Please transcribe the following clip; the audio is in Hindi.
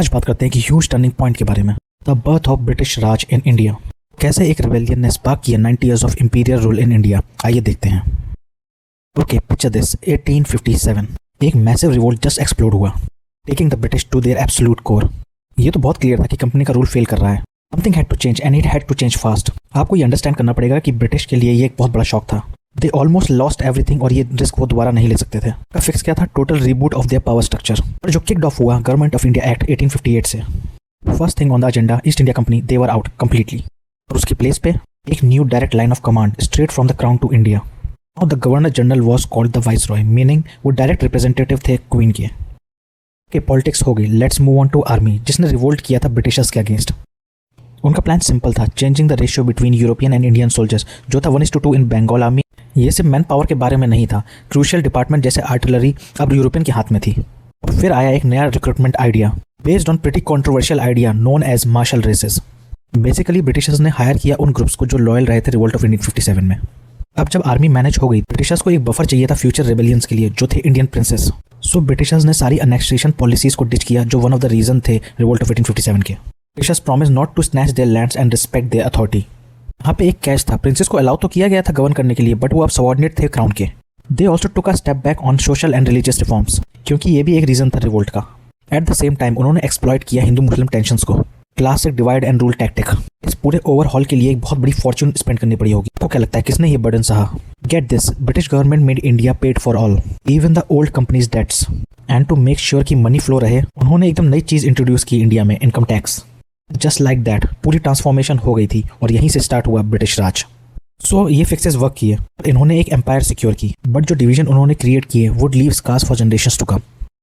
आज बात करते हैं कि ह्यूज टर्निंग पॉइंट के बारे में, the birth of British Raj in India. कैसे एक रिबेलियन ने स्पार्क किया 90 years of imperial rule in India. आइए देखते हैं। ओके, पिक्चर दिस 1857 एक मैसिव रिवोल्ट जस्ट एक्सप्लोड हुआ, taking the British to their absolute core. ये तो बहुत क्लियर था कि कंपनी का रूल फेल कर रहा है। Something had to change and it had to change fast. आपको ये अंडरस्टैंड करना पड़ेगा कि ब्रिटिश के लिए ये एक बहुत बड़ा शॉक था। दे ऑलमोस्ट लॉस्ट एवरीथिंग और ये रिस्क वो दोबारा नहीं ले सकते थे। का फिक्स क्या था? Total reboot of their power structure. और जो किक्ड ऑफ हुआ गवर्नमेंट ऑफ इंडिया एक्ट 1858 से। First thing on the agenda, East India Company they were out completely. और उसके प्लेस पे एक new direct line of command straight from the crown to India. Now the governor general was called the viceroy, meaning वो डायरेक्ट रिप्रेजेंटेटिव थे क्वीन के। पॉलिटिक्स हो गई, let's move on to army, जिसने रिवोल्ट किया था ब्रिटिशर्स के अगेंस्ट। उनका प्लान सिंपल था, changing the ratio between European and Indian soldiers, जो था 1:2 इन बंगाल आर्मी। ये सिर्फ मैन पावर के बारे में नहीं था, क्रूशियल डिपार्टमेंट जैसे आर्टिलरी अब यूरोपियन के हाथ में थी। और फिर आया एक नया recruitment idea based on pretty controversial idea known as martial races. Basically Britishers ने हायर किया उन ग्रुप्स को जो लॉयल रहे थे रिवोल्ट ऑफ 1857 में। अब जब आर्मी मैनेज हो गई, ब्रिटिशर्स को एक बफर चाहिए था फ्यूचर रेबेलियंस के लिए, जो थे इंडियन प्रिंसेस। सो ब्रिटिशर्स ने सारी अनेक्सेशन पॉलिसीज को डिच किया, जो वन ऑफ द रीजन थे रिवोल्ट ऑफ 1857 के। Britishers promise not to snatch their lands and respect their authority. यहाँ पे एक कैच था, प्रिंसेस को अलाउ तो किया गया था गवर्न करने के लिए, बट वो अब सबऑर्डिनेट थे क्राउन के। They also took a step back on social and religious reforms, क्योंकि ये भी एक रीजन था रिवोल्ट का। एट द सेम टाइम उन्होंने एक्सप्लॉइट किया हिंदू मुस्लिम टेंशंस को, classic divide and rule tactic. इस पूरे ओवरहॉल के लिए एक बहुत बड़ी फॉर्च्यून स्पेंड करनी पड़ी होगी। आपको क्या लगता है किसने ये बर्डन सहा? Get this, British government made India paid for all, even the old companies debts. And to make sure कि मनी फ्लो रहे, उन्होंने एकदम नई चीज इंट्रोड्यूस की इंडिया में, income tax. Just like that पूरी ट्रांसफॉर्मेशन हो गई थी और यहीं से स्टार्ट हुआ ब्रिटिश राज। सो ये फिक्सेस वर्क किए, इन्होंने एक एम्पायर सिक्योर की, बट जो डिवीजन उन्होंने क्रिएट किए would leave scars for generations to come.